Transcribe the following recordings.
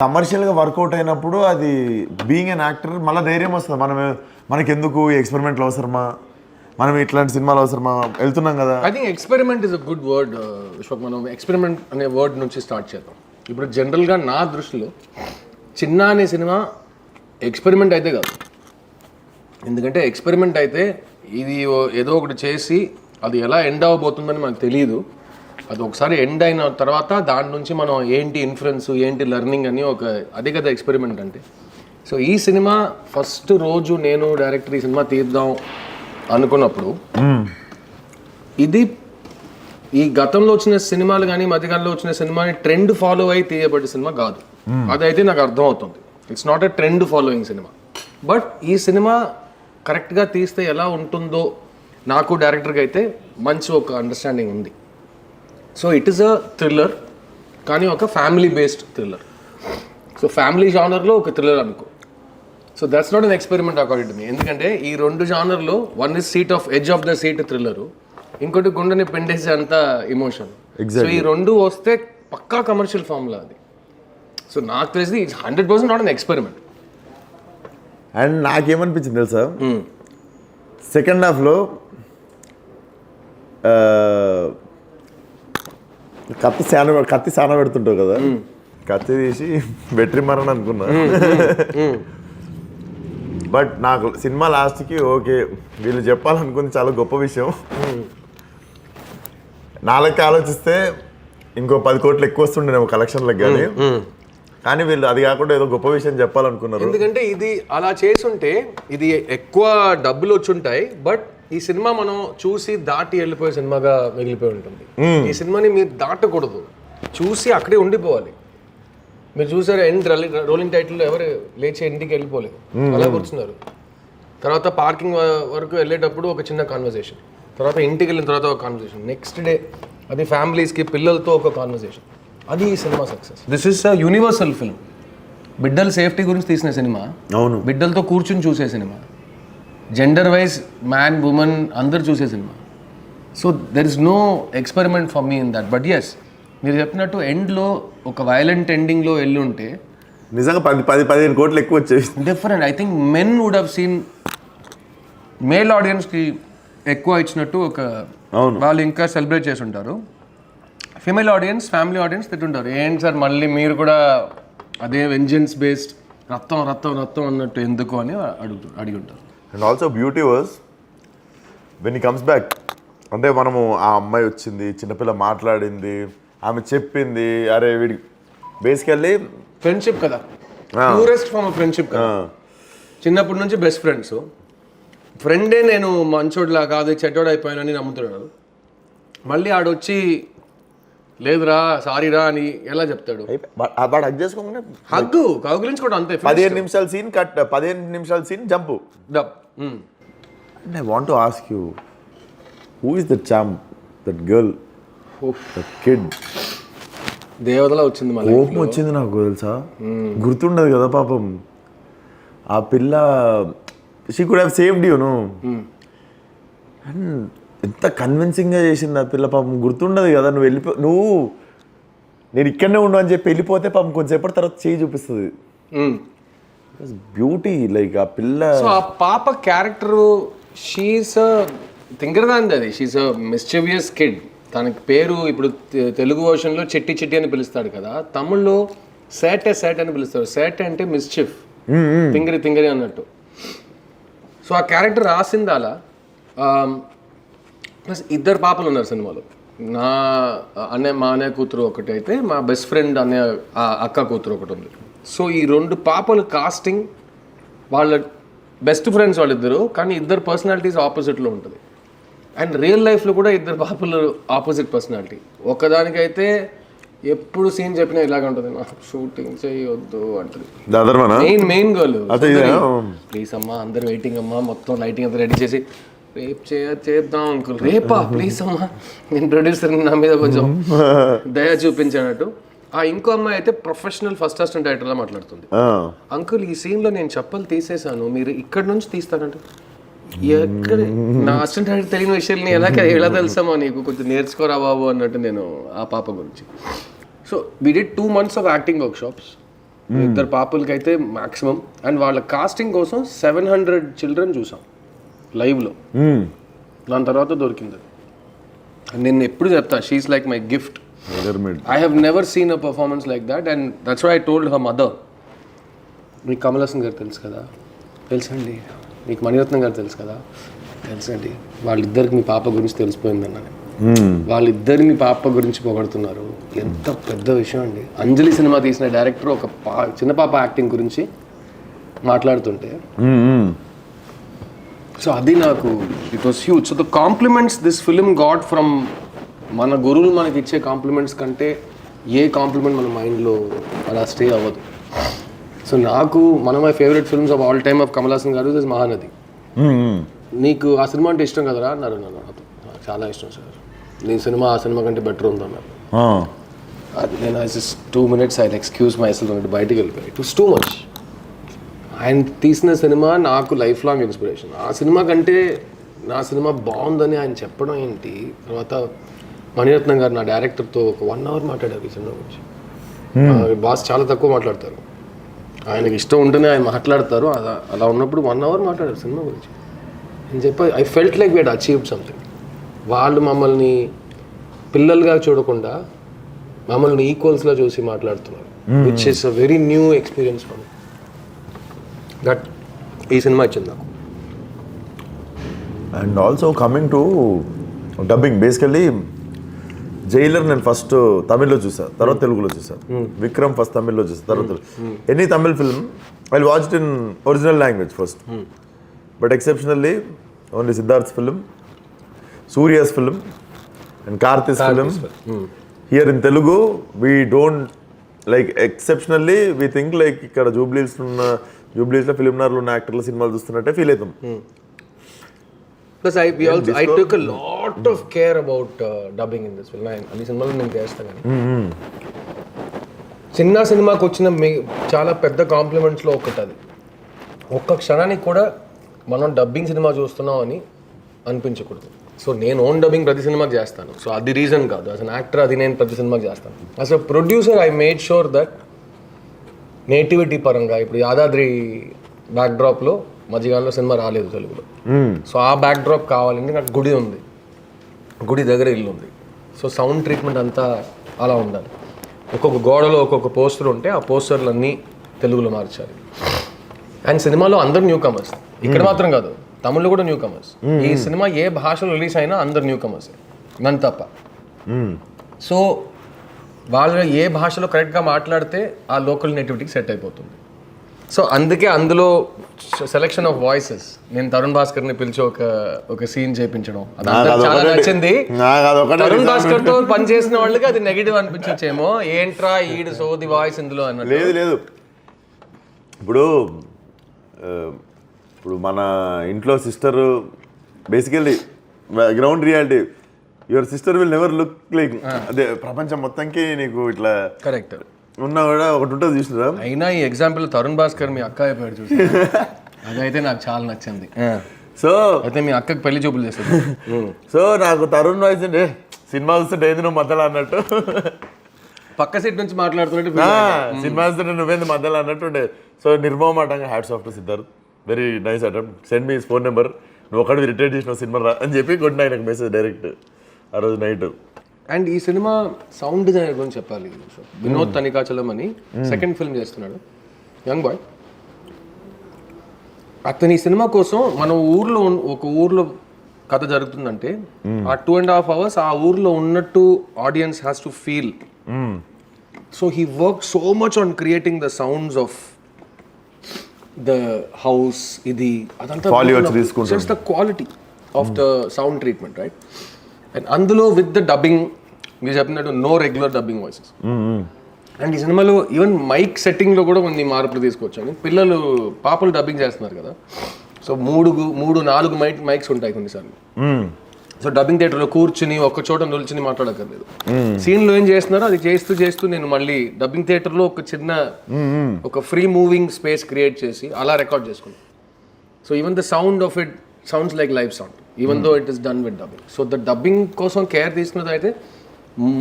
కమర్షియల్గా వర్కౌట్ అయినప్పుడు అది బీయింగ్ అన్ యాక్టర్ మళ్ళీ ధైర్యం వస్తుంది. మనకి ఎందుకు ఈ ఎక్స్పెరిమెంట్లు అవసరమా, మనం ఇట్లాంటి సినిమాలు అవసరమా, వెళ్తున్నాం కదా. I think experiment is a good word Vishwak. మనం ఎక్స్పెరిమెంట్ అనే వర్డ్ నుంచి స్టార్ట్ చేద్దాం. ఇప్పుడు జనరల్గా నా దృష్టిలో చిన్న అనే సినిమా ఎక్స్పెరిమెంట్ అయితే కాదు. ఎందుకంటే ఎక్స్పెరిమెంట్ అయితే ఇది ఏదో ఒకటి చేసి అది ఎలా ఎండ్ అవ్వబోతుందని మనకు తెలియదు. అది ఒకసారి ఎండ్ అయిన తర్వాత దాని నుంచి మనం ఏంటి ఇన్ఫ్లుయెన్స్, ఏంటి లెర్నింగ్ అని అదే కదా ఎక్స్పెరిమెంట్ అంటే. సో ఈ సినిమా ఫస్ట్ రోజు నేను డైరెక్టర్ ఈ సినిమా తీద్దాం అనుకున్నప్పుడు ఇది ఈ గతంలో వచ్చిన సినిమాలు కానీ మధ్యకాలంలో వచ్చిన సినిమాని ట్రెండ్ ఫాలో అయి తీయబడ్డ సినిమా కాదు. అదైతే నాకు అర్థమవుతుంది. It's not a trend following cinema. But ఈ సినిమా కరెక్ట్గా తీస్తే ఎలా ఉంటుందో నాకు డైరెక్టర్కి అయితే మంచి ఒక అండర్స్టాండింగ్ ఉంది. So it is a thriller, కానీ ఒక family based thriller. So family జానర్లో ఒక థ్రిల్లర్ అనుకో. So that's not an experiment according to me. ఎందుకంటే ఈ రెండు జానర్లో one is seat of edge of the seat thriller, ఇంకోటి గుండెని పిండేసే అంత ఎమోషన్. సో ఈ రెండు వస్తే పక్కా కమర్షియల్ ఫార్ములా అది. సో నాకు తెలిసి it's 100% not an experiment. And నాకేమనిపించింది తెలుసా, సెకండ్ హాఫ్లో కత్తి సాన పెడుతుంటావు కదా, కత్తి తీసి బెట్రీ మరని అనుకున్నా. బట్ నాకు సినిమా లాస్ట్కి ఓకే వీళ్ళు చెప్పాలనుకుంది చాలా గొప్ప విషయం. నాలుగు ఆలోచిస్తే ఇంకో 10 కోట్లు ఎక్కువ వస్తుండే కలెక్షన్లకు, కానీ వీళ్ళు అది కాకుండా ఏదో గొప్ప విషయం చెప్పాలనుకున్నారు. ఎందుకంటే ఇది అలా చేసుంటే ఇది ఎక్కువ డబ్బులు వచ్చి ఉంటాయి, బట్ ఈ సినిమా మనం చూసి దాటి వెళ్ళిపోయే సినిమాగా మిగిలిపోయి ఉంటుంది. ఈ సినిమాని మీరు దాటకూడదు, చూసి అక్కడే ఉండిపోవాలి. మీరు చూసారు ఎండ్ రోలింగ్ టైటిల్ ఎవరు లేచి ఇంటికి వెళ్ళిపోలేదు, అలా కూర్చున్నారు. తర్వాత పార్కింగ్ వరకు వెళ్ళేటప్పుడు ఒక చిన్న కాన్వర్సేషన్, తర్వాత ఇంటికి వెళ్ళిన తర్వాత ఒక కాన్వర్సేషన్, నెక్స్ట్ డే అది ఫ్యామిలీస్కి పిల్లలతో ఒక కాన్వర్సేషన్. అది ఈ సినిమా success. This is a universal film. బిడ్డల సేఫ్టీ గురించి తీసిన సినిమా, అవును, బిడ్డలతో కూర్చుని చూసే సినిమా, జెండర్ వైజ్ మ్యాన్ ఉమెన్ అందరు చూసే సినిమా. So there is no experiment for me in that. But yes, మీరు చెప్పినట్టు ఎండ్లో ఒక వైలెంట్ ఎండింగ్లో వెళ్ళి ఉంటే నిజంగా 10-15 కోట్లు ఎక్కువ వచ్చేది. Different. I think men would have seen, male ఆడియన్స్కి ఎక్కువ ఇచ్చినట్టు ఒక వాళ్ళు ఇంకా సెలబ్రేట్ చేసి ఉంటారు. ఫీమేల్ ఆడియన్స్, ఫ్యామిలీ ఆడియన్స్ తిట్టుంటారు, ఏంటి సార్ మళ్ళీ మీరు కూడా అదే వెంజెన్స్ బేస్డ్ రక్తం రక్తం రక్తం అన్నట్టు ఎందుకు అని అడిగి ఉంటారు. And also beauty was when he comes back. అంటే మనము ఆ అమ్మాయి వచ్చింది, చిన్నపిల్ల మాట్లాడింది, ఆమె చెప్పింది, అరే వీడి బేసికల్లీ ఫ్రెండ్షిప్ కదా, ప్యూరెస్ట్ ఫార్మ్ ఆఫ్ ఫ్రెండ్షిప్ కదా. చిన్నప్పటి నుంచి బెస్ట్ ఫ్రెండ్స్. ఫ్రెండే నేను మంచోడ్లా కాదు చెడ్డోడు అయిపోయానని నమ్ముతున్నాడు. మళ్ళీ ఆడొచ్చి లేదురా సారీరా అని ఎలా చెప్తాడు? హగ్ చేసుకోగానే హగ్గు కౌగిలించుకోవడం అంతే. 15 నిమిషాల సీన్ కట్, 15 నిమిషాల scene jump. And I want to ask you, who is the champ, that girl, that kid? దేవతలా వచ్చింది, కోపం వచ్చింది నాకు తెలుసా. గుర్తుండదు కదా పాపం ఆ పిల్ల. She could have saved you know. And ఎంత కన్విన్సింగ్గా చేసింది ఆ పిల్ల పాపం. గుర్తుండదు కదా, నువ్వు నేను ఇక్కడనే ఉండు అని చెప్పి వెళ్ళిపోతే పాపం కొంచెంసేపటి తర్వాత చేయి చూపిస్తుంది. బ్యూటీ లైక్ ఆ పిల్ల. సో ఆ పాప క్యారెక్టరు, షీఈస్ థింకర్ దాంది అది. షీఈస్ అ మిస్చివియస్ కిడ్. తనకి పేరు ఇప్పుడు తెలుగు వర్షన్లో చెట్టి చెట్టి అని పిలుస్తాడు కదా, తమిళ్లో సేటే సేట్ అని పిలుస్తాడు. సేటే అంటే మిస్చిఫ్, తింగరి తింగరి అన్నట్టు. సో ఆ క్యారెక్టర్ రాసింది అలా. ప్లస్ 2 పాపలు ఉన్నారు సినిమాలో. మా అన్నయ్య కూతురు ఒకటి అయితే, మా బెస్ట్ ఫ్రెండ్ అన్నయ్య అక్క కూతురు ఒకటి ఉంది. సో ఈ 2 పాపలు కాస్టింగ్, వాళ్ళ బెస్ట్ ఫ్రెండ్స్ వాళ్ళిద్దరు, కానీ 2 పర్సనాలిటీస్ ఆపోజిట్లో ఉంటుంది. అండ్ రియల్ లైఫ్లో కూడా 2 పాపలు ఆపోజిట్ పర్సనాలిటీ. ఒకదానికైతే ఎప్పుడు సీన్ చెప్పినా ఇలాగ ఉంటుంది, షూటింగ్ చేయొద్దు అంటుంది. మెయిన్ గర్ల్, ప్లీజ్ అమ్మా అందరు వెయిటింగ్ అమ్మా, మొత్తం లైటింగ్ అంతా రెడీ చేసి రేపు చేద్దాం అంకుల్, రేపా ప్లీజ్ అమ్మా, నేను ప్రొడ్యూసర్ నా మీద కొంచెం దయ చూపించానట్టు. ఆ ఇంకో అమ్మాయి అయితే ప్రొఫెషనల్ ఫస్ట్ అసిస్టెంట్ డైరెక్టర్లా మాట్లాడుతుంది. అంకుల్ ఈ సీన్లో నేను చెప్పలు తీసేసాను, మీరు ఇక్కడ నుంచి తీస్తానంటే, ఎక్కడ నా అసిస్టెంట్ డైరెక్టర్ తెలియని విషయాన్ని ఎలా తెలుసామో నీకు, కొంచెం నేర్చుకోరా బాబు అన్నట్టు నేను ఆ పాప గురించి. So we did 2 months of acting workshops. ఇద్దరు పాపలకి అయితే మాక్సిమం. అండ్ వాళ్ళ కాస్టింగ్ కోసం 700 చిల్డ్రన్ చూసాం లైవ్లో. దాని తర్వాత దొరికింది. నేను ఎప్పుడు చెప్తా, she's like my gift. I have never seen a performance like that. And that's why I told her mother, మీకు కమల్ హాసన్ గారు తెలుసు కదా, తెలుసండి. మీకు మణిరత్నం గారు తెలుసు కదా, తెలుసండి. వాళ్ళిద్దరికి మీ పాప గురించి తెలిసిపోయిందన్న. వాళ్ళిద్దరు మీ పాప గురించి పొగడుతున్నారు. ఎంత పెద్ద విషయం అండి. అంజలి సినిమా తీసిన డైరెక్టర్ ఒక చిన్న పాప యాక్టింగ్ గురించి మాట్లాడుతుంటే, సో అది నాకు it was huge. So the compliments this film got from మన గురువులు మనకి ఇచ్చే కాంప్లిమెంట్స్ కంటే ఏ కాంప్లిమెంట్ మన మైండ్లో అలా స్టే అవ్వదు. సో నాకు one of my favourite films of all time of Kamal Haasan గారు ఇస్ మహానది. నీకు ఆ సినిమా అంటే ఇష్టం కదరా అన్నారు. నాకు చాలా ఇష్టం సార్. నీ సినిమా ఆ సినిమా కంటే బెటర్ ఉందన్నారు. నేను just 2 minutes I excuse my self అంటే బయటికి వెళ్ళిపోయి. It was too much. ఆయన తీసిన సినిమా నాకు లైఫ్ లాంగ్ ఇన్స్పిరేషన్. ఆ సినిమా కంటే నా సినిమా బాగుందని ఆయన చెప్పడం ఏంటి. తర్వాత మణిరత్నం గారు నా డైరెక్టర్తో ఒక 1 hour మాట్లాడారు ఈ సినిమా గురించి. బాస్ చాలా తక్కువ మాట్లాడతారు, ఆయనకి ఇష్టం ఉంటేనే ఆయన మాట్లాడతారు. అలా ఉన్నప్పుడు 1 hour మాట్లాడారు సినిమా గురించి అని చెప్పి I felt like we had achieved something. వాళ్ళు మమ్మల్ని పిల్లలుగా చూడకుండా మమ్మల్ని ఈక్వల్స్గా చూసి మాట్లాడుతున్నారు, which is a very new experience for me. That ఈ సినిమా ఇచ్చింది నాకు. And also coming to dubbing, basically Jailer నేను ఫస్ట్ తమిళ్లో చూసాను, తర్వాత తెలుగులో చూసాను. విక్రమ్ ఫస్ట్ తమిళ్లో చూసాను, తర్వాత any Tamil film I watch it in original language first. But exceptionally only Siddharth film, Suriya's film and Karthi's film here in Telugu we don't like. Exceptionally we think like ఇక్కడ జూబ్లీస్లో ఫిల్మ్నార్లో ఉన్న యాక్టర్ల సినిమాలు చూస్తున్నట్టే ఫీల్ అవుతాం. Plus I took a lot of care about dubbing in this film. అన్ని సినిమాలు నేను చేస్తాను. కానీ చిన్న సినిమాకి వచ్చిన చాలా పెద్ద కాంప్లిమెంట్స్లో ఒకటి అది. ఒక్క క్షణానికి కూడా మనం డబ్బింగ్ సినిమా చూస్తున్నాం అని అనిపించకూడదు. సో నేను ఓన్ డబ్బింగ్ ప్రతి సినిమాకి చేస్తాను. సో అది రీజన్ కాదు, యాజ్ అన్ యాక్టర్ అది నేను ప్రతి సినిమాకి చేస్తాను. As a producer I made sure that nativity పరంగా ఇప్పుడు యాదాద్రి బ్యాక్డ్రాప్లో మధ్యకాలంలో సినిమా రాలేదు తెలుగులో. సో ఆ బ్యాక్ డ్రాప్ కావాలంటే నాకు గుడి ఉంది, గుడి దగ్గర ఇల్లు ఉంది. సో సౌండ్ ట్రీట్మెంట్ అంతా అలా ఉండాలి. ఒక్కొక్క గోడలో ఒక్కొక్క పోస్టర్ ఉంటే ఆ పోస్టర్లన్నీ తెలుగులో మార్చాలి. అండ్ సినిమాలో అందరు న్యూ కమర్స్, ఇక్కడ మాత్రం కాదు తమిళ్లో కూడా న్యూ కమర్స్. ఈ సినిమా ఏ భాషలో రిలీజ్ అయినా అందరు న్యూ కమర్స్, నన్ను తప్ప. సో వాళ్ళు ఏ భాషలో కరెక్ట్గా మాట్లాడితే ఆ లోకల్ నేటివిటీకి సెట్ అయిపోతుంది. సో అందుకే అందులో సెలెక్షన్ ఆఫ్ వాయిసెస్, నేను తరుణ్ భాస్కర్ని పిలిచి ఒక సీన్ చేయించడం చాలా నచ్చింది. తరుణ్ భాస్కర్ తో పనిచేసిన వాళ్ళకి అది నెగిటివ్ అనిపించచ్చేమో, ఏంట్రా ఈడు సోది వాయిస్ ఇందులో అన్నట్టు. లేదు ఇప్పుడు మన ఇంట్లో sister basically ground reality, your sister will never look like, అదే ప్రపంచం మొత్తానికి నీకు ఇట్లా కరెక్ట్ ఉన్నా కూడా ఒకటి ఉంటుంది చూసినా. అయినా ఈ ఎగ్జాంపుల్ తరుణ్ భాస్కర్ మీ అక్క అయిపోయాడు చూసి, అదైతే నాకు చాలా నచ్చింది. సో అయితే మీ అక్కకి పెళ్లి చూపులు చేస్తుంది. సో నాకు తరుణ్ వాయిస్ అంటే సినిమా చూస్తుంటే ఏది నువ్వు మధ్యలో అన్నట్టు, పక్క సీట్ నుంచి మాట్లాడుతున్నట్టు సినిమా చూస్తుంటే నువ్వేంది మధ్యలో అన్నట్టు ఉండే. సో నిర్మమాటంగా hats off to Siddharth, very nice attempt, send me phone number, నువ్వు ఒకటి రిటైర్ చేసిన సినిమా రా అని చెప్పి కొట్టిన ఆయనకు మెసేజ్ డైరెక్ట్ ఆ రోజు నైట్. అండ్ ఈ సినిమా సౌండ్ డిజైనర్ గురించి చెప్పాలి. వినోద్ తనికాచలం అని సెకండ్ ఫిల్మ్ చేస్తున్నాడు, యంగ్ బాయ్. అతని ఈ సినిమా కోసం మన ఒక ఊర్లో కథ జరుగుతుందంటే ఆ 2.5 hours ఆ ఊర్లో ఉన్నట్టు audience has to feel. So he work so much on creating the sounds of the house, ఇది అదంతా just the quality of the sound treatment, right? And అందులో విత్ ద డబ్బింగ్ మీరు చెప్పినట్టు no regular dubbing voices. And ఈ సినిమాలో even mic సెట్టింగ్లో కూడా కొన్ని మార్పులు తీసుకొచ్చాను. పిల్లలు పాపలు డబ్బింగ్ చేస్తున్నారు కదా, సో 3-4 మైక్స్ ఉంటాయి కొన్నిసార్లు. సో డబ్బింగ్ థియేటర్లో కూర్చుని ఒక్క చోట నిల్చుని మాట్లాడక్కర్లేదు. సీన్లో ఏం చేస్తున్నారో అది చేస్తూ నేను మళ్ళీ డబ్బింగ్ థియేటర్లో ఒక చిన్న ఒక ఫ్రీ మూవింగ్ స్పేస్ క్రియేట్ చేసి అలా రికార్డ్ చేసుకున్నాం. So even the sound of it sounds like live sound even though it is done with dubbing. So the dubbing కోసం కేర్ తీసుకున్నది అయితే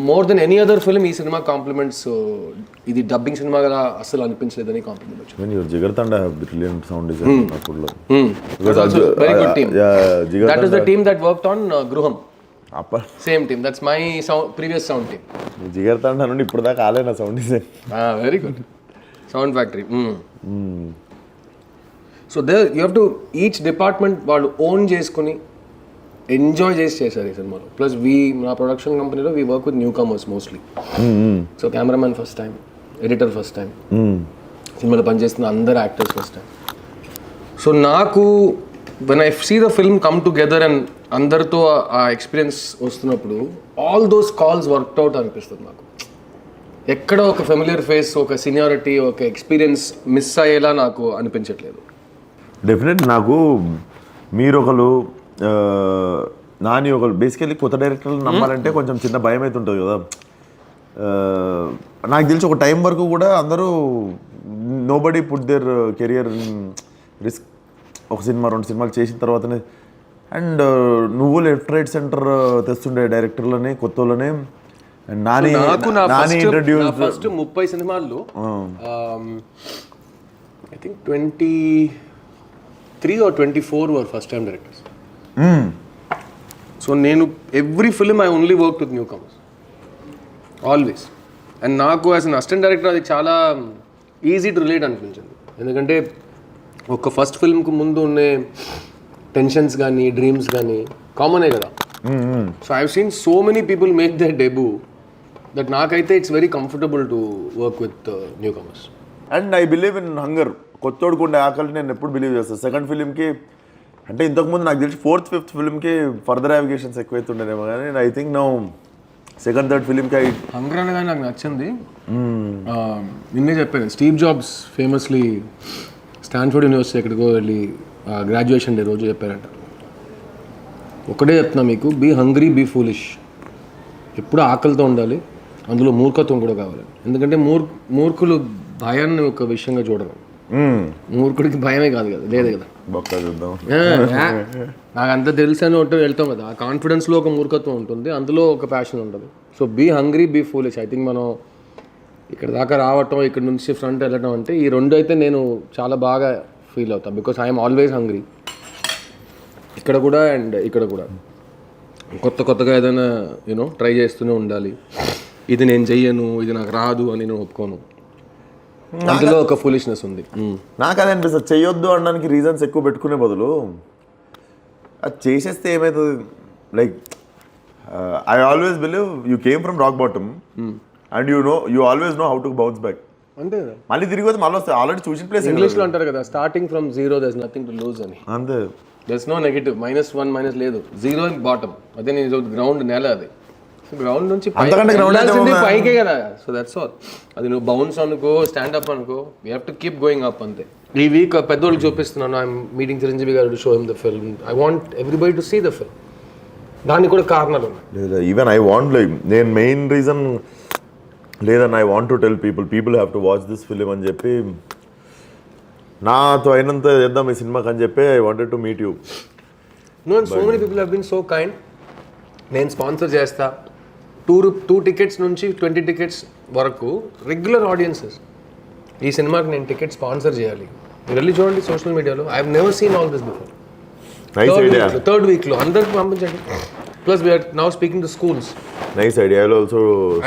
more than any other film ఈ cinema compliments. ఇది dubbing cinema కదా అసలు అనిపించలేదని complement వచ్చింది. When your Jigartanda have brilliant sound design. Because very good team. That is the team that worked on Gruham. Same team. That's my previous sound team. Jigarthanda నుండి ఇప్పుడు దాకా ఆలేనా sound design. Very good. Sound factory. So there you have to each department వాళ్ళు own చేసుకుని enjoy చేసి చేశారు ఈ సినిమాలో. ప్లస్ మా ప్రొడక్షన్ కంపెనీలో we work with newcomers mostly. So cameraman first time, editor first time, సినిమాలో పనిచేస్తున్న అందరు యాక్టర్స్ ఫస్ట్ టైం. సో నాకు when I see the film come together and అందరితో ఆ ఎక్స్పీరియన్స్ వస్తున్నప్పుడు all those calls worked out అనిపిస్తుంది నాకు. ఎక్కడ ఒక ఫెమిలియర్ ఫేస్, ఒక సీనియారిటీ, ఒక ఎక్స్పీరియన్స్ మిస్ అయ్యేలా నాకు అనిపించట్లేదు. డెఫినెట్ నాకు మీరు ఒకరు నాని ఒకరు బేసికల్లీ కొత్త డైరెక్టర్లు నమ్మాలంటే కొంచెం చిన్న భయం అయితే ఉంటుంది కదా. నాకు తెలిసి ఒక టైం వరకు కూడా అందరూ nobody put their career risk. ఒక సినిమా 2 సినిమాలు చేసిన తర్వాతనే అండ్ నువ్వు లెఫ్ట్ రైట్ సెంటర్ తెస్తుండే డైరెక్టర్లని కొత్త వాళ్ళనే. అండ్ నాని ఇంట్రడ్యూస్ ఫస్ట్ 30 సినిమాల్లో I think 23 or 24 were first time directors. So నేను every film I only work with newcomers always. And నాకు యాజ్ అన్ అసిస్టెంట్ డైరెక్టర్ అది చాలా ఈజీ టు రిలేట్ అనిపించింది. ఎందుకంటే ఒక ఫస్ట్ ఫిల్మ్కి ముందు ఉండే టెన్షన్స్ కానీ డ్రీమ్స్ కానీ కామనే కదా. So I have seen so many people make their debut that నాకైతే it's very comfortable to work with newcomers. And I believe in hunger. కొత్తోడుకు ఉండే ఆకలి నేను ఎప్పుడు బిలీవ్ చేస్తాను. సెకండ్ ఫిలింకి అంటే ఇంతకుముందు నాకు తెలిసి 4th, 5th ఫిల్మ్కి ఫర్దర్ అవిగేషన్స్ ఎక్కువైతుండేమో కానీ I think no second, third ఫిలింకి హంగర్ అనగా నాకు నచ్చింది. నిన్నే చెప్పాను, Steve Jobs famously Stanford university ఎక్కడికో వెళ్ళి గ్రాడ్యుయేషన్ డే రోజు చెప్పారంట, ఒకటే చెప్తున్నా మీకు, బీ హంగ్రీ బీ ఫూలిష్. ఎప్పుడు ఆకలితో ఉండాలి, అందులో మూర్ఖత్వం కూడా కావాలి. ఎందుకంటే మూర్ఖులు భయాన్ని ఒక విషయంగా చూడరు. మూర్ఖుడికి భయమే కాదు కదా, లేదు కదా. నాకు అంత తెలుసు అని ఒకటి వెళ్తాం కదా, ఆ కాన్ఫిడెన్స్లో ఒక మూర్ఖత్వం ఉంటుంది, అందులో ఒక ప్యాషన్ ఉంటుంది. So be hungry be foolish. I think మనం ఇక్కడ దాకా రావటం, ఇక్కడ నుంచి ఫ్రంట్ వెళ్ళటం అంటే ఈ రెండు అయితే నేను చాలా బాగా ఫీల్ అవుతాను. బికాస్ ఐఎమ్ ఆల్వేస్ హంగ్రీ, ఇక్కడ కూడా అండ్ ఇక్కడ కూడా. కొత్తగా ఏదైనా ట్రై చేస్తూనే ఉండాలి. ఇది నేను చెయ్యను, ఇది నాకు రాదు అని నేను ఒప్పుకోను. అందులో ఒక ఫూలిష్నెస్ ఉంది. నాకు అదే అనిపిస్తుంది, చెయ్యొద్దు అనడానికి రీజన్స్ ఎక్కువ పెట్టుకునే బదులు అది చేసేస్తే ఏమవుతుంది. Like I always believe you came from rock bottom and you always know how to bounce back. అంతే, మళ్ళీ తిరిగి వస్తే మళ్ళీ వస్తాయి. ఆల్రెడీ చూసిన ప్లేస్ ఇంగ్లీష్లో అంటారు కదా, starting from zero there is nothing to lose అని. అంతే, there is no negative, -1 minus లేదు, జీరో అండ్ బాటమ్. అదే నేను గ్రౌండ్ నేల, అది గ్రౌండ్ నుంచి పైకే కదా. So that's all. అది నువ్వు బౌన్స్ అనుకో, స్టాండ్అప్ అనుకో, you have to keep going up అంతే. ఈ వీక్ పెద్దోళ్ళకి చూపిస్తున్నాను, I'm meeting Chiranjeevi garu to show him the film. I want everybody to see the film. దానికి కూడా కారణాలు ఉన్నాయి. ఈవెన్ ఐ వాంట్, లైక్ నేను మెయిన్ రీజన్ లేదని I want to tell people have to watch this film అని చెప్పి, నాతో అయినంత చేద్దాం ఈ సినిమాకి అని చెప్పి I wanted to meet you. No, so many people have been so kind. నేను స్పాన్సర్ చేస్తా, 2 టికెట్స్ నుంచి 20 టికెట్స్ వరకు రెగ్యులర్ ఆడియన్సెస్. ఈ సినిమాకి నేను టికెట్ స్పాన్సర్ చేయాలి, మీరు వెళ్ళి చూడండి సోషల్ మీడియాలో. I have never seen all this before. Third వీక్లో అందరికి పంపించండి. Plus we're now speaking to schools. Nice idea. Also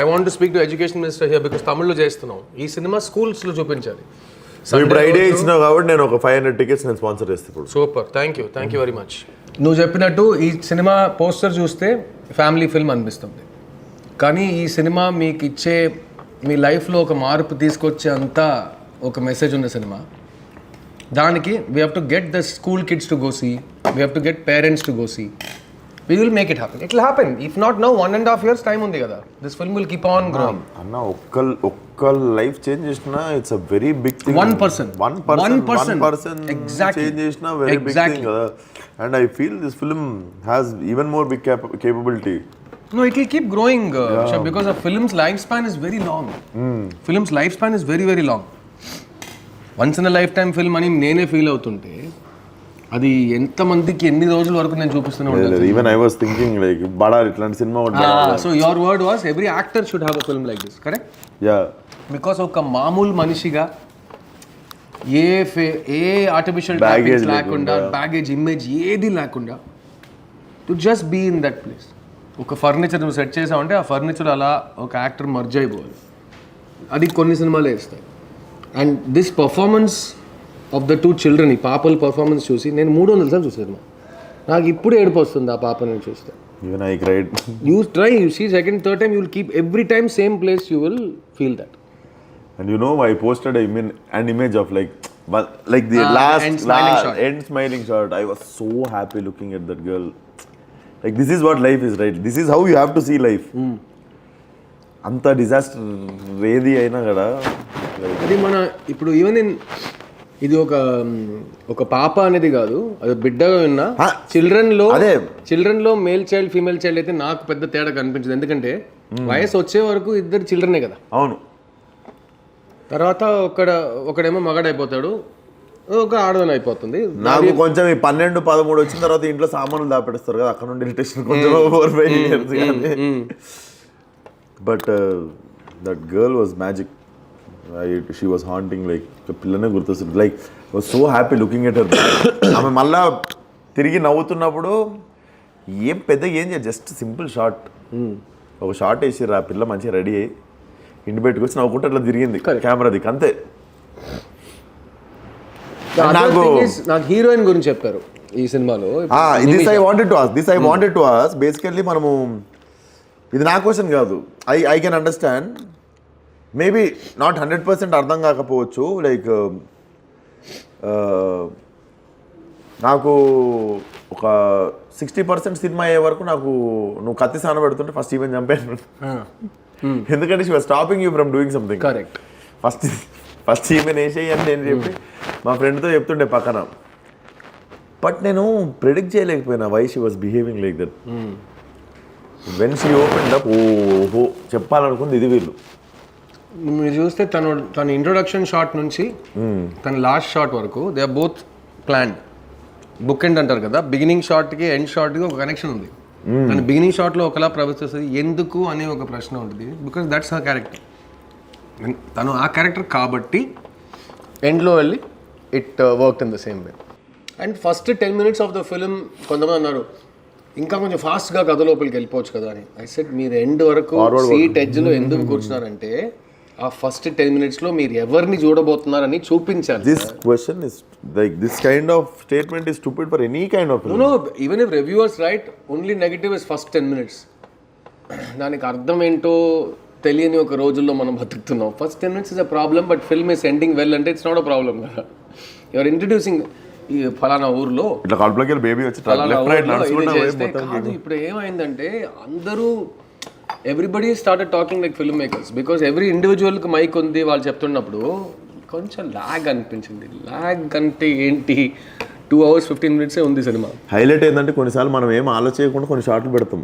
I want to speak to education minister here because తమిళ్లో చేస్తున్నాం. ఈ సినిమా స్కూల్స్లో చూపించాలి. ఇప్పుడు ఐడియా ఇచ్చినావు కాబట్టి నేను ఒక 500 టికెట్స్ నేను స్పాన్సర్ చేస్తాను. Super, thank you very much. నువ్వు చెప్పినట్టు ఈ సినిమా పోస్టర్ చూస్తే ఫ్యామిలీ ఫిల్మ్ అనిపిస్తుంది, కానీ ఈ సినిమా మీకు ఇచ్చే, మీ లైఫ్లో ఒక మార్పు తీసుకొచ్చే అంతా ఒక మెసేజ్ ఉన్న సినిమా. దానికి we have to get the school kids to go see, we have to get parents to go see. We will make it happen. It will happen. If not now 1.5 years time ఉంది కదా. This film will keep on growing. అన్న ఒక్క life change చేసినా it's a very big thing. 1% exactly change చేసినా very big thing కదా. And I feel this film has even more big capability. No, it will keep growing, because a film's lifespan is very long. Film's lifespan is very, very long. Once in a lifetime film అని నేనే feel అవుతుంటే అది ఎంతమందికి ఎన్ని రోజుల వరకు నేను చూపిస్తూనే ఉంటాను. Even I was thinking like బడా ఇట్లాంటి సినిమా so your word was every actor should have a film like this, correct? Ya, because ఒక మామూలు మనిషిగా ఏ ఆర్టిఫిషియల్ టాపిక్స్ లేకుండా, బ్యాగేజ్ ఇమేజ్ ఏది లేకుండా, to just be in that place. ఒక ఫర్నిచర్ నువ్వు సెట్ చేసావంటే ఆ ఫర్నిచర్ అలా ఒక యాక్టర్ మర్జ్ అయిపోవాలి. అది కొన్ని సినిమాలే ఇస్తాయి. And this performance of the 2 children, ఈ పాపల పర్ఫార్మెన్స్ చూసి నేను 300 సార్లు చూసాను. నాకు ఇప్పుడు ఏడుపు వస్తుంది ఆ పాపని చూస్తే. Even I cried. You try, you see second third time, you will keep every time same place, you will feel that. And you know, I posted an image of like the last end smiling shot. I was so happy looking at that girl. Like, this is what life is, right? This is how you have to see life. అంత disaster ఏది అయినా కదా. అది మన ఇప్పుడు even ఇది ఒక పాప అనేది కాదు, అది బిడ్డగా ఉన్నా చిల్డ్రన్లో మేల్ చైల్డ్ ఫీమేల్ చైల్డ్ అయితే నాకు పెద్ద తేడా కనిపించదు. ఎందుకంటే వయసు వచ్చే వరకు ఇద్దరు చిల్డ్రనే కదా. అవును. తర్వాత ఒకడేమో మగాడైపోతాడు, ఒక ఆడదని అయిపోతుంది. నాకు కొంచెం 12-13 వచ్చిన తర్వాత ఇంట్లో సామాన్లు దాపెడతారు కదా, అక్కడ నుండి ఇరిటేషన్ కొంచెం ఓవర్ 5 years కానీ. But that girl was magic. She was haunting. Like పిల్లనే గుర్తొస్తుంది. Like was so happy looking at her. ఆమె మళ్ళా తిరిగి నవ్వుతున్నప్పుడు ఏం చేయదు, జస్ట్ సింపుల్ షార్ట్. ఒక షార్ట్ వేసిర్రు, ఆ పిల్ల మంచిగా రెడీ అయ్యి ఇంటి బయటకు వచ్చి నవ్వుకుంటే అట్లా తిరిగింది కెమెరా దిక్కు, అంతే. నాకు హీరోయిన్ గురించి చెప్పారు ఈ సినిమాలో. This I wanted to ask. Basically మనము, ఇది నా క్వశ్చన్ కాదు, I can understand. Maybe not 100% అర్థం కాకపోవచ్చు. లైక్ నాకు ఒక 60% సినిమా అయ్యే వరకు నాకు నువ్వు కత్తి సాన పెడుతుంటే ఫస్ట్ ఈవెన్ చంపాను. ఎందుకంటే she was stopping you from doing something. Correct. First even వేసేయి అని నేను చెప్పి మా ఫ్రెండ్తో చెప్తుండే పక్కన. బట్ నేను ప్రిడిక్ట్ చేయలేకపోయినా why she was behaving like that. When she open up, ఓహో చెప్పాలనుకుంది ఇది వీళ్ళు. మీరు చూస్తే తన ఇంట్రొడక్షన్ షాట్ నుంచి తన లాస్ట్ షాట్ వరకు they are both planned. Book end అంటారు కదా, బిగినింగ్ షాట్కి ఎండ్ షాట్కి ఒక కనెక్షన్ ఉంది. తన బిగినింగ్ షాట్లో ఒకలా ప్రవర్తిస్తుంది, ఎందుకు అనే ఒక ప్రశ్న ఉంటుంది. Because that's her character. తను ఆ క్యారెక్టర్ కాబట్టి ఎండ్లో వెళ్ళి it work in the same way. And first 10 minutes of the film కొంతమంది అన్నారు ఇంకా కొంచెం ఫాస్ట్గా కథ లోపలికి వెళ్ళిపోవచ్చు కదా అని. ఐ సెడ్ మీరు ఎండ్ వరకు సీట్ ఎడ్జ్లో ఎందుకు కూర్చున్నారంటే ఆ ఫస్ట్ 10 minutes మీరు ఎవరిని చూడబోతున్నారని చూపించాలి. This question is like, this kind of statement is stupid for any kind of film. No, even if reviewers write only negative is first 10 minutes. దానికి అర్థం ఏంటో తెలియని ఒక రోజుల్లో మనం బతుకుతున్నాం. First 10 minutes is a problem, but film is ending well అంటే it's not a problem కదా. యూఆర్ ఇంట్రడ్యూసింగ్ ఈ ఫలానా ఊర్లో ఇట్లా కడుపులోకి బేబీ వచ్చి కాదు. ఇప్పుడు ఏమైందంటే అందరూ everybody started talking like film makers. Because every ఇండివిజువల్కి మైక్ ఉంది వాళ్ళు చెప్తున్నప్పుడు కొంచెం ల్యాగ్ అనిపించింది. ల్యాగ్ అంటే ఏంటి, 2 hours 15 minutes ఉంది సినిమా. హైలైట్ ఏంటంటే కొన్నిసార్లు మనం ఏం ఆలోచించకుండా కొన్ని షార్ట్లు పెడతాం,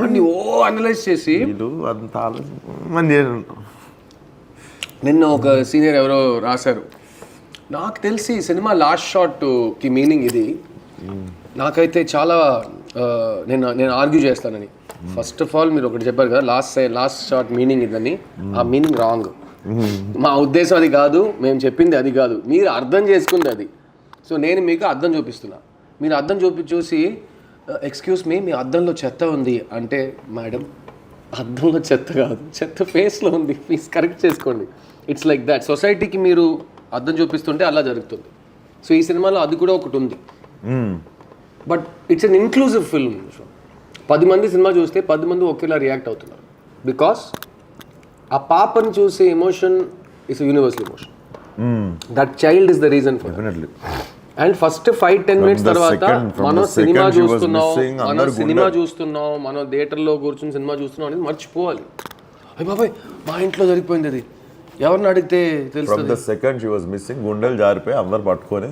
అన్ని అనలైజ్ చేసి. అంత ఆలోచన. నిన్న ఒక సీనియర్ ఎవరో రాశారు, నాకు తెలిసి సినిమా లాస్ట్ షాట్కి మీనింగ్ ఇది. నాకైతే చాలా నేను ఆర్గ్యూ చేస్తానని. ఫస్ట్ ఆఫ్ ఆల్ మీరు ఒకటి చెప్పారు కదా, లాస్ట్ షాట్ మీనింగ్ ఇదని. ఆ మీనింగ్ రాంగ్. మా ఉద్దేశం అది కాదు, మేము చెప్పింది అది కాదు, మీరు అర్థం చేసుకుంది అది. సో నేను మీకు అద్దం చూపిస్తున్నా, మీరు అద్దం చూసి ఎక్స్క్యూజ్ మీ అద్దంలో చెత్త ఉంది అంటే, మేడం అద్దంలో చెత్త కాదు, చెత్త ఫేస్లో ఉంది, ప్లీజ్ కరెక్ట్ చేసుకోండి. It's like that. సొసైటీకి మీరు అద్దం చూపిస్తుంటే అలా జరుగుతుంది. సో ఈ సినిమాలో అది కూడా ఒకటి ఉంది. But it's an inclusive film. 10 మంది సినిమా చూస్తే 10 మంది ఒకేలా రియాక్ట్ అవుతున్నారు. బికాస్ ఆ పాపని చూసే emotion is universal emotion. That child is the reason for definitely. And first 5-10 minutes తర్వాత మనం సినిమా చూస్తున్నాం, మనం థియేటర్లో కూర్చొని సినిమా చూస్తున్నాం అనేది మర్చిపోవాలి. అయ్య బాబాయ్ మా ఇంట్లో జరిగిపోయింది అది, ఎవరిని అడిగితే తెలుస్తుంది. From the second she was missing, గుండెలు జారిపోయి అందరు పట్టుకొని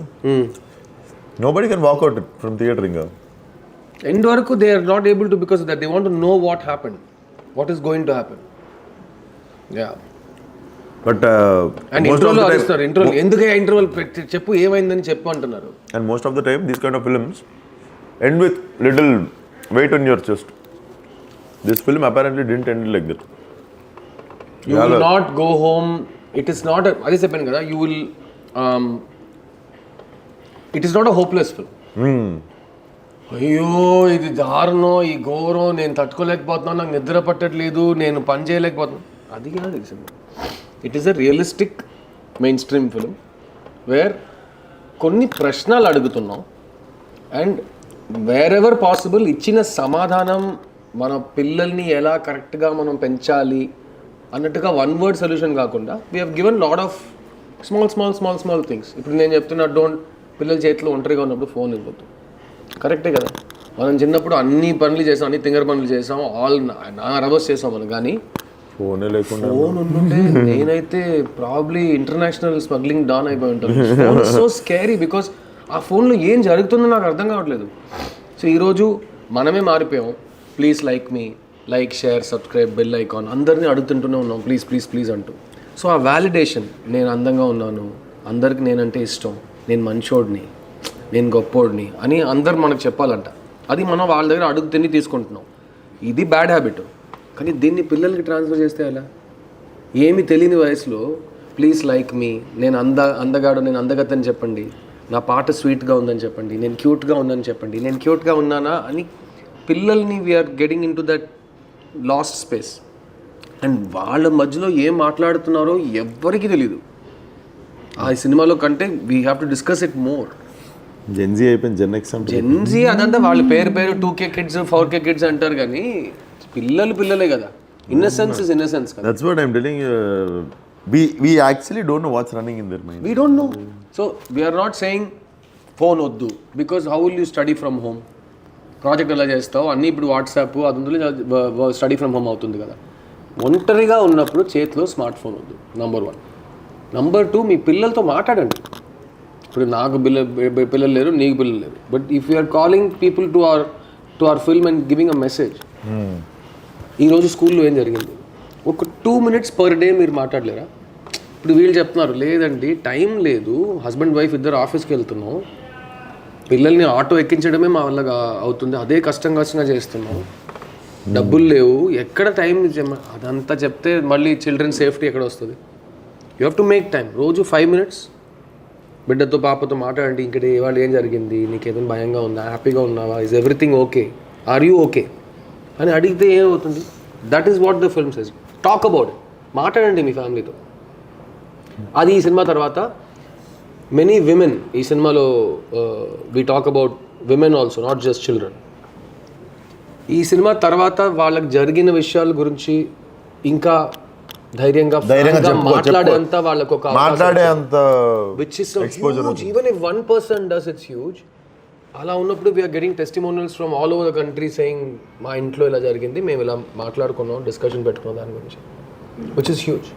nobody can walk out from theater ఇంకా. End వరకు they are not able to, because that they want to know what happened, what is going to happen. Yeah. But and ఇంట్రోలో అరుస్తారు, ఇంట్రోల్ ఎందుకే ఇంటర్వల్ చెప్పు ఏమైందని చెప్పు అంటున్నారు. And most of the time these kind of films end with little weight on your chest. This film apparently didn't end like that. You will not go home, it is not, అదే చెప్పాను కదా, you will, it is not a hopeless film. అయ్యో ఇది దారుణం, ఈ ఘోరం, నేను తట్టుకోలేకపోతున్నాను, నాకు నిద్ర పట్టట్లేదు, నేను పని చేయలేకపోతున్నాను, అది కాదు ఈ cinema. It is a realistic main stream film where కొన్ని ప్రశ్నలు అడుగుతున్నాం అండ్ వేర్ ఎవర్ పాసిబుల్ ఇచ్చిన సమాధానం మన పిల్లల్ని ఎలా కరెక్ట్గా మనం పెంచాలి అన్నట్టుగా వన్ వర్డ్ సొల్యూషన్ కాకుండా we have given lot of small things. ఇప్పుడు నేను చెప్తున్నా, పిల్లల చేతిలో ఒంటరిగా ఉన్నప్పుడు ఫోన్ ఇవ్వద్దు, కరెక్టే కదా. మనం చిన్నప్పుడు అన్ని పనులు చేసాం, అన్ని తింగర పనులు చేసాం, నా రబస్ చేసాం మనం, కానీ ఫోన్ లేకుండా ఫోన్ ఉంటుంటే నేనైతే ప్రాబ్లీ ఇంటర్నేషనల్ స్మగ్లింగ్ డాన్ అయిపోయి ఉంటాను. ఫోన్ సో స్కేరీ బికాస్ ఆ ఫోన్లో ఏం జరుగుతుందో నాకు అర్థం కావట్లేదు. సో ఈరోజు మనమే మారిపోయాం. Please like me, like, share, subscribe, bell icon, అందరినీ అడుగుతుంటూనే ఉన్నాం ప్లీజ్ అంటూ. సో ఆ వ్యాలిడేషన్, నేను అందంగా ఉన్నాను, అందరికి నేనంటే ఇష్టం, నేను మంచోడిని, నేను గొప్పోడిని అని అందరు మనకు చెప్పాలంట. అది మనం వాళ్ళ దగ్గర అడుగు తిని తీసుకుంటున్నాం. ఇది బ్యాడ్ హ్యాబిట్. కానీ దీన్ని పిల్లలకి ట్రాన్స్ఫర్ చేస్తే ఎలా? ఏమి తెలియని వయసులో ప్లీజ్ లైక్ మీ, నేను అందగాడు, నేను అందగత్తని చెప్పండి, నా పాట స్వీట్గా ఉందని చెప్పండి, నేను క్యూట్గా ఉందని చెప్పండి, నేను క్యూట్గా ఉన్నానా అని పిల్లల్ని we're getting into that last space. And వాళ్ళ మధ్యలో ఏం మాట్లాడుతున్నారో ఎవ్వరికీ తెలీదు. ఆ సినిమాలో కంటే we have to discuss it more. Gen Z అయిపోయింది, జెన్జీ అదంతా వాళ్ళ పేరు 2K kids 4K kids అంటారు, కానీ పిల్లలే కదా. ఇన్నసెన్స్ ఇస్ ఇన్నసెన్స్ కదా. That's what I am telling. we actually don't know what's running in their mind. We don't know. So we are not saying phone వద్దు, because how will you study from home? Project ఎలా చేస్తావు, అన్నీ ఇప్పుడు WhatsApp అందులో study from home అవుతుంది కదా. ఒంటరిగా ఉన్నప్పుడు చేతిలో స్మార్ట్ ఫోన్ వద్దు, నంబర్ 1. నంబర్ 2, మీ పిల్లలతో మాట్లాడండి. ఇప్పుడు నాకు పిల్లలు లేరు, నీకు పిల్లలు లేరు, but if you are calling people to our film and giving a message. ఈరోజు స్కూల్లో ఏం జరిగింది, ఒక 2 minutes per day మీరు మాట్లాడలేరా? ఇప్పుడు వీళ్ళు చెప్తున్నారు, లేదండి టైం లేదు, హస్బెండ్ వైఫ్ ఇద్దరు ఆఫీస్కి వెళ్తున్నాం, పిల్లల్ని ఆటో ఎక్కించడమే మా వల్ల అవుతుంది, అదే కష్టంగా చేస్తున్నాం, డబ్బులు లేవు, ఎక్కడ టైం, అదంతా చెప్తే మళ్ళీ చిల్డ్రన్ సేఫ్టీ ఎక్కడ వస్తుంది? You have to make time. రోజు 5 minutes బిడ్డతో పాపతో మాట్లాడండి. ఇక్కడ ఇవాళ ఏం జరిగింది, నీకు ఏదైనా భయంగా ఉందా, హ్యాపీగా ఉన్నావా, is everything okay, are you okay అని అడిగితే ఏమవుతుంది? That is what the film says. Talk about it, మాట్లాడండి మీ ఫ్యామిలీతో. అది ఈ సినిమా తర్వాత మెనీ విమెన్, ఈ సినిమాలో we talk about women also, not just children. ఈ సినిమా తర్వాత వాళ్ళకి జరిగిన విషయాల గురించి ఇంకా ధైర్యంగా మాట్లాడేంత వాళ్ళకు ఒక మాట్లాడేంత, which is huge. Even if 1% does, it's huge. అలా ఉన్నప్పుడు we are getting testimonials from all over the country saying, మా ఇంట్లో ఇలా జరిగింది, మేము ఇలా మాట్లాడుకున్నాం, డిస్కషన్ పెట్టుకున్నాం దాని గురించి, విచ్ ఇస్ హ్యూజ్.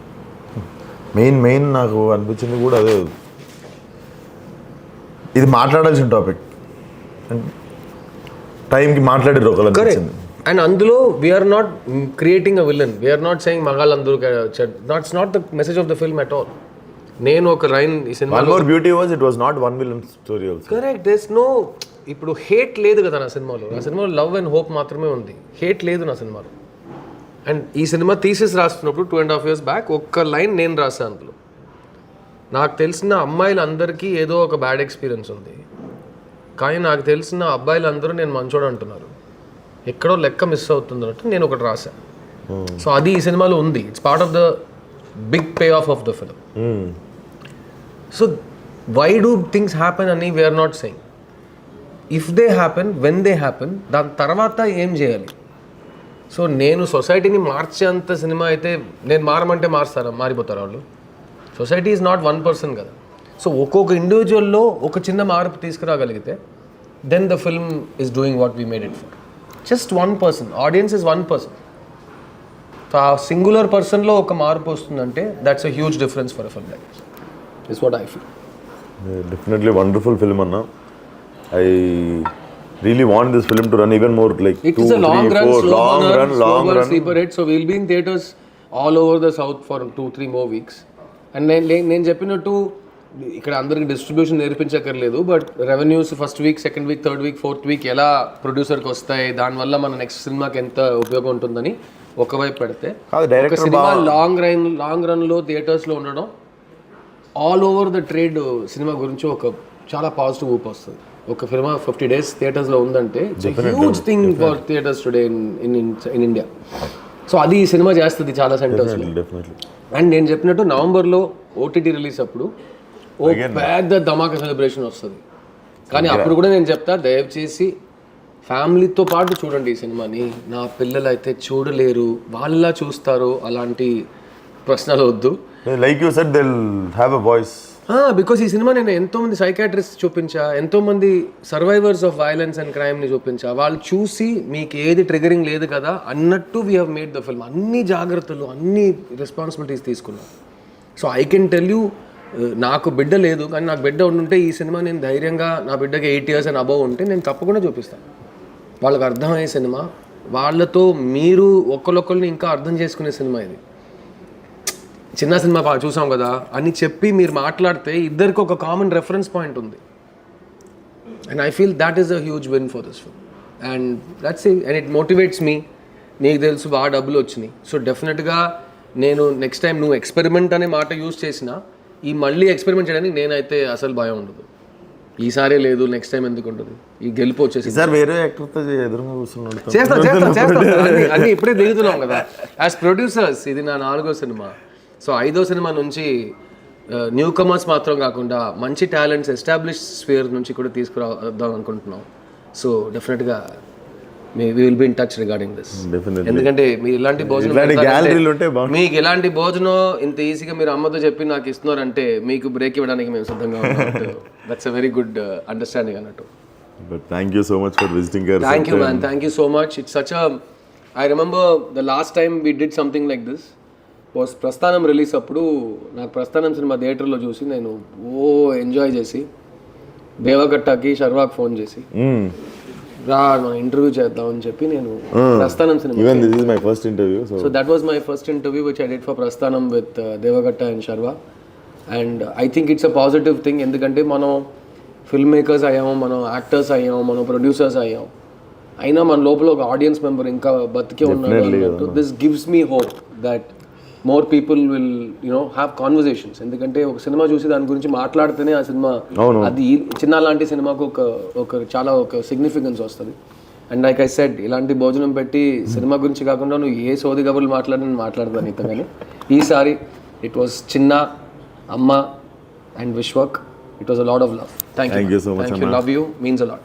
మెయిన్ నాకు అనిపించింది కూడా అదే, ఇది మాట్లాడాల్సిన టాపిక్, టైంకి మాట్లాడారు ఒకళ్ళు. కరెక్ట్. అండ్ అందులో we are not creating a villain, we are not saying మగాళ్ళందరూ, that's not the message of the film at all. నేను ఒక లైన్ ఈ సినిమాలో, beauty was it was not one villain story also. Correct. There's no, ఇప్పుడు hate లేదు కదా నా సినిమాలో. నా సినిమాలో లవ్ అండ్ హోప్ మాత్రమే ఉంది, హేట్ లేదు నా సినిమాలో. అండ్ ఈ సినిమా థీసిస్ రాస్తున్నప్పుడు 2.5 years బ్యాక్ ఒక్క లైన్ నేను రాశాను అందులో, నాకు తెలిసిన అమ్మాయిలందరికీ ఏదో ఒక బ్యాడ్ ఎక్స్పీరియన్స్ ఉంది, కానీ నాకు తెలిసిన అబ్బాయిలందరూ నేను మంచోడు అంటున్నారు, ఎక్కడో లెక్క మిస్ అవుతుంది అన్నట్టు నేను ఒకటి రాశాను. సో అది ఈ సినిమాలో ఉంది. It's part of the big pay off the film. So why do things happen అని we are not saying. If they happen, when they happen, దాని తర్వాత ఏం చేయాలి? సో నేను సొసైటీని మార్చేంత సినిమా అయితే, నేను మారమంటే మారిపోతారు వాళ్ళు. సొసైటీ ఈజ్ నాట్ 1% కదా. సో ఒక్కొక్క ఇండివిజువల్లో ఒక చిన్న మార్పు తీసుకురాగలిగితే, then the film is doing what we made it for. Just 1%, audience is 1%. So ఆ సింగులర్ పర్సన్లో ఒక మార్పు వస్తుందంటే, that's a huge difference for a film like this. Is what I feel. Definitely wonderful film అన్న. I really want this film to run even more, like it is a long run, sleeper hit. So we'll be in theaters all over the south for 2-3 more weeks. And నేను చెప్పినట్టు ఇక్కడ అందరికి distribution నేర్పించక్కర్లేదు, but revenues first week, second week, third week, fourth week ఎలా ప్రొడ్యూసర్కి వస్తాయి, దానివల్ల మన నెక్స్ట్ సినిమాకి ఎంత ఉపయోగం ఉంటుందని ఒకవైపు పెడితే, ఒక సినిమా లాంగ్ రన్లో థియేటర్స్లో ఉండడం all over the trade cinema గురించి ఒక చాలా పాజిటివ్ ఊపు వస్తుంది. ఒక సినిమా 50 days థియేటర్స్లో ఉందంటే huge thing for theatres today in India. So అది ఈ సినిమా చేస్తుంది చాలా సెంటర్స్లో. అండ్ నేను చెప్పినట్టు నవంబర్లో ఓటీటీ రిలీజ్ అప్పుడు ఓ పెద్ద ధమాకా సెలబ్రేషన్ వస్తుంది. కానీ అప్పుడు కూడా నేను చెప్తా, దయచేసి ఫ్యామిలీతో పాటు చూడండి ఈ సినిమాని. నా పిల్లలు అయితే చూడలేరు, వాళ్ళ చూస్తారు, అలాంటి ప్రశ్నలు వద్దు. Like you said they will have a voice. Because ఈ సినిమా నేను ఎంతోమంది సైకాట్రిస్ట్ చూపించా, ఎంతోమంది సర్వైవర్స్ ఆఫ్ వైలెన్స్ అండ్ క్రైమ్ని చూపించా. వాళ్ళు చూసి మీకు ఏది ట్రిగరింగ్ లేదు కదా అన్నట్టు we have made the film. అన్ని జాగ్రత్తలు, అన్ని రెస్పాన్సిబిలిటీస్ తీసుకున్నాం. So I can tell you, నాకు బిడ్డ లేదు కానీ నాకు బిడ్డ ఉండుంటే ఈ సినిమా నేను ధైర్యంగా, నా బిడ్డకి 8 years అండ్ అబవ్ ఉంటే నేను తప్పకుండా చూపిస్తాను. వాళ్ళకి అర్థమయ్యే సినిమా, వాళ్ళతో మీరు ఒకరిని ఇంకా అర్థం చేసుకునే సినిమా ఇది. చిన్న సినిమా చూసాం కదా అని చెప్పి మీరు మాట్లాడితే ఇద్దరికి ఒక కామన్ రెఫరెన్స్ పాయింట్ ఉంది. And I feel that is a huge win for this film. And that's it. And it motivates me. నీకు తెలుసు బాగా డబ్బులు వచ్చినాయి, సో డెఫినెట్గా నేను నెక్స్ట్ టైం నువ్వు ఎక్స్పెరిమెంట్ అనే మాట యూజ్ చేసినా ఈ మళ్ళీ ఎక్స్పెరిమెంట్ చేయడానికి నేనైతే అసలు భయం ఉండదు. ఈసారే లేదు, నెక్స్ట్ టైం ఎందుకు ఉంటుంది, ఈ గెలుపు వచ్చేసి వేరే యాక్టర్తో ఎదురుగా కూర్చున్నాడు. చేస్తా అన్నీ ఇప్పుడే దిగుతున్నాం కదా యాజ్ ప్రొడ్యూసర్స్. ఇది నా 4వ సినిమా. సో 5వ సినిమా నుంచి న్యూ కమర్స్ మాత్రం కాకుండా మంచి టాలెంట్స్ ఎస్టాబ్లిష్ స్ఫియర్ నుంచి కూడా తీసుకురావద్దాం అనుకుంటున్నాం. సో డెఫినెట్గా we will be in touch regarding this. ఎందుకంటే మీరు ఇలాంటి భోజనం మీకు ఇలాంటి భోజనం ఇంత ఈజీగా మీరు అమ్మతో చెప్పి నాకు ఇస్తున్నారంటే మీకు బ్రేక్ ఇవ్వడానికి మేము సిద్ధంగా ఉన్నాం. That's a very good understanding అన్నట్టు. But thank you so much for visiting us. Thank you man, thank you so much. It's such a, I remember the last time we did something like this was ప్రస్థానం release అప్పుడు. నాకు ప్రస్థానం cinema థియేటర్లో చూసి నేను enjoy చేసి దేవగట్టకి శర్వాకి phone చేసి రా మనం ఇంటర్వ్యూ చేద్దాం అని చెప్పి నేను ప్రస్థానం cinema, even this is my first interview, so that was my first interview which I did for Prasthanam with Deva Katta and Sharwa. and I think it's a positive thing. ఎందుకంటే మనం ఫిల్మ్ మేకర్స్ అయ్యాము, మనం యాక్టర్స్ అయ్యాము, మనం ప్రొడ్యూసర్స్ అయ్యాం, అయినా మన లోపల ఒక ఆడియన్స్ మెంబర్ ఇంకా బతికే ఉన్నాడు అన్నట్టు. This gives me hope that more people will have conversations. ఎందుకంటే ఒక సినిమా చూసి దాని గురించి మాట్లాడితేనే ఆ సినిమా, అది చిన్న లాంటి సినిమాకు ఒక చాలా ఒక సిగ్నిఫికెన్స్ వస్తుంది. అండ్ లైక్ ఐ సెడ్, ఇలాంటి భోజనం పెట్టి సినిమా గురించి కాకుండా నువ్వు ఏ సోది కబుర్లు మాట్లాడిన మాట్లాడదాను ఇంత. కానీ ఈసారి ఇట్ వాస్ చిన్న, అమ్మ and Vishwak. It was a lot of love. Thank you so much. Thank you. Love you. Means a lot.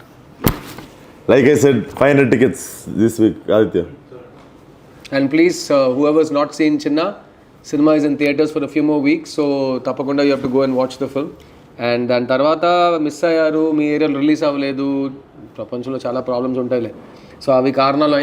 Like I said, 500 tickets this week, Aditya. And please, whoever's not seen Chinna, cinema is in theaters for a few more weeks. So, tapakunda you have to go and watch the film. And then tarvata miss ayyaru, మీ ఏరియాలో release అవ్వలేదు, ప్రపంచంలో చాలా problems ఉంటాయిలే. So అవి కారణాలు